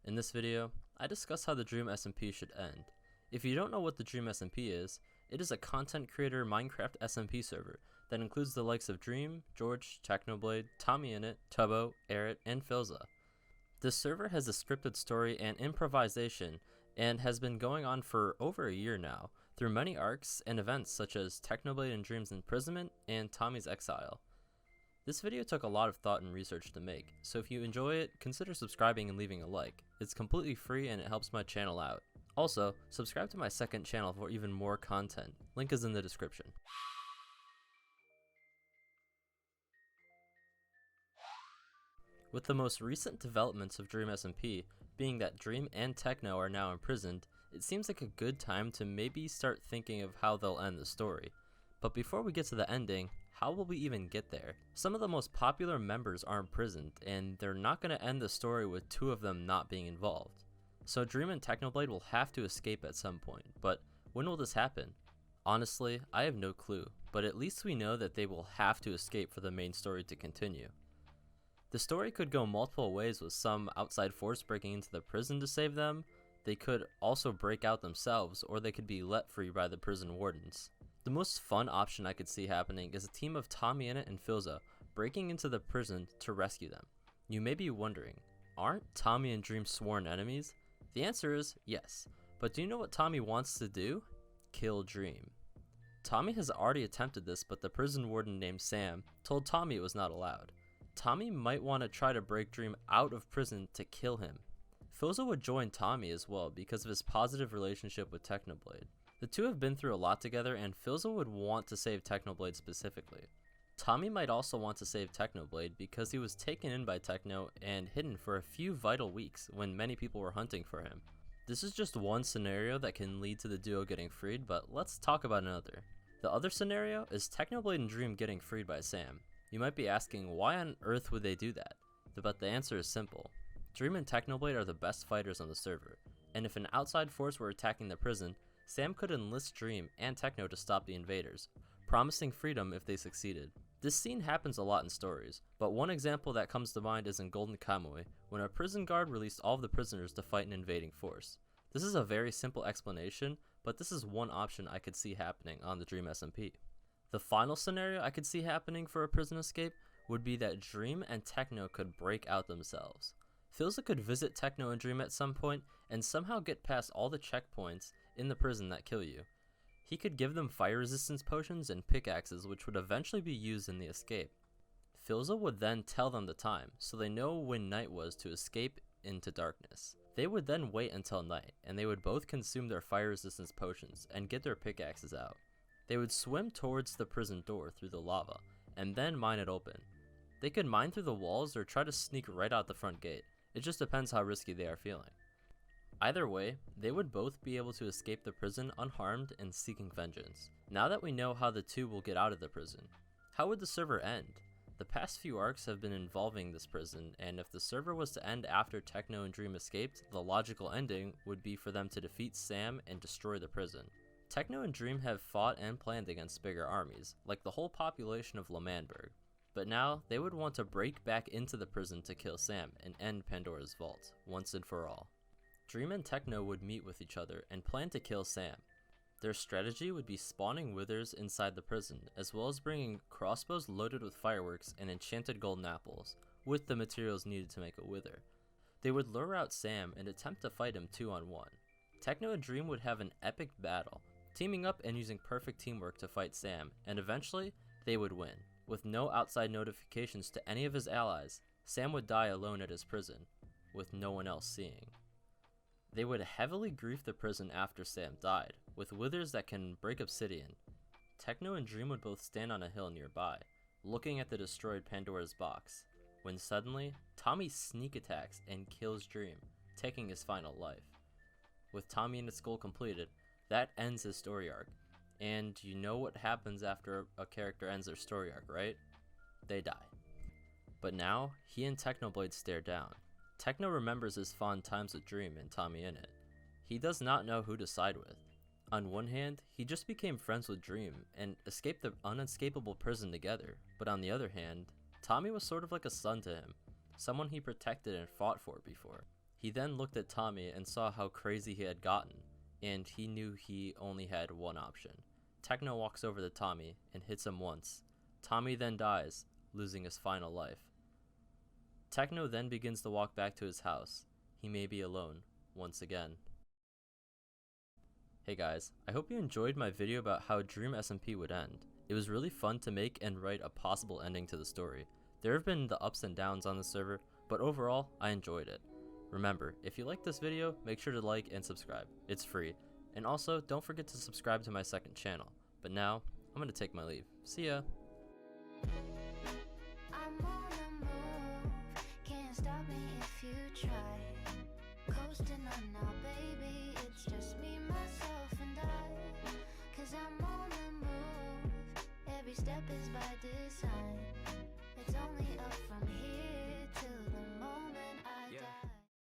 In this video, I discuss how the Dream SMP should end. If you don't know what the Dream SMP is, it is a content creator Minecraft SMP server that includes the likes of Dream, George, Technoblade, TommyInnit, Tubbo, Errit, and Philza. This server has a scripted story and improvisation and has been going on for over a year now through many arcs and events such as Technoblade and Dream's imprisonment and Tommy's exile. This video took a lot of thought and research to make, so if you enjoy it, consider subscribing and leaving a like. It's completely free and it helps my channel out. Also, subscribe to my second channel for even more content. Link is in the description. With the most recent developments of Dream SMP being that Dream and Techno are now imprisoned, it seems like a good time to maybe start thinking of how they'll end the story. But before we get to the ending, how will we even get there? Some of the most popular members are imprisoned, and they're not going to end the story with two of them not being involved. So Dream and Technoblade will have to escape at some point, but when will this happen? Honestly, I have no clue, but at least we know that they will have to escape for the main story to continue. The story could go multiple ways, with some outside force breaking into the prison to save them. They could also break out themselves, or they could be let free by the prison wardens. The most fun option I could see happening is a team of TommyInnit and Philza breaking into the prison to rescue them. You may be wondering, aren't Tommy and Dream sworn enemies? The answer is yes, but do you know what Tommy wants to do? Kill Dream. Tommy has already attempted this, but the prison warden named Sam told Tommy it was not allowed. Tommy might want to try to break Dream out of prison to kill him. Philza would join Tommy as well because of his positive relationship with Technoblade. The two have been through a lot together, and Philza would want to save Technoblade specifically. Tommy might also want to save Technoblade because he was taken in by Techno and hidden for a few vital weeks when many people were hunting for him. This is just one scenario that can lead to the duo getting freed, but let's talk about another. The other scenario is Technoblade and Dream getting freed by Sam. You might be asking, why on earth would they do that? But the answer is simple. Dream and Technoblade are the best fighters on the server, and if an outside force were attacking the prison, Sam could enlist Dream and Techno to stop the invaders, promising freedom if they succeeded. This scene happens a lot in stories, but one example that comes to mind is in Golden Kamuy, when a prison guard released all of the prisoners to fight an invading force. This is a very simple explanation, but this is one option I could see happening on the Dream SMP. The final scenario I could see happening for a prison escape would be that Dream and Techno could break out themselves. Philza could visit Techno and Dream at some point and somehow get past all the checkpoints in the prison that kill you. He could give them fire resistance potions and pickaxes, which would eventually be used in the escape. Philza would then tell them the time, so they know when night was to escape into darkness. They would then wait until night, and they would both consume their fire resistance potions and get their pickaxes out. They would swim towards the prison door through the lava, and then mine it open. They could mine through the walls or try to sneak right out the front gate. It just depends how risky they are feeling. Either way, they would both be able to escape the prison unharmed and seeking vengeance. Now that we know how the two will get out of the prison, how would the server end? The past few arcs have been involving this prison, and if the server was to end after Techno and Dream escaped, the logical ending would be for them to defeat Sam and destroy the prison. Techno and Dream have fought and planned against bigger armies, like the whole population of L'Manberg, but now they would want to break back into the prison to kill Sam and end Pandora's Vault, once and for all. Dream and Techno would meet with each other and plan to kill Sam. Their strategy would be spawning withers inside the prison, as well as bringing crossbows loaded with fireworks and enchanted golden apples, with the materials needed to make a wither. They would lure out Sam and attempt to fight him 2-on-1. Techno and Dream would have an epic battle, teaming up and using perfect teamwork to fight Sam, and eventually, they would win. With no outside notifications to any of his allies, Sam would die alone at his prison, with no one else seeing. They would heavily grief the prison after Sam died, with withers that can break obsidian. Techno and Dream would both stand on a hill nearby, looking at the destroyed Pandora's box, when suddenly, Tommy sneak attacks and kills Dream, taking his final life. With Tommy and his goal completed, that ends his story arc, and you know what happens after a character ends their story arc, right? They die. But now, he and Technoblade stare down. Techno remembers his fond times with Dream and TommyInnit. He does not know who to side with. On one hand, he just became friends with Dream and escaped the unescapable prison together, but on the other hand, Tommy was sort of like a son to him, someone he protected and fought for before. He then looked at Tommy and saw how crazy he had gotten, and he knew he only had one option. Techno walks over to Tommy and hits him once. Tommy then dies, losing his final life. Techno then begins to walk back to his house. He may be alone, once again. Hey guys, I hope you enjoyed my video about how Dream SMP would end. It was really fun to make and write a possible ending to the story. There have been the ups and downs on the server, but overall, I enjoyed it. Remember, if you like this video, make sure to like and subscribe. It's free. And also, don't forget to subscribe to my second channel. But now, I'm gonna take my leave. See ya! I'm on the move, can't stop me if you try. Coasting on now, baby, it's just me, myself, and I. 'Cause I'm on the move, every step is by design. It's only up from here.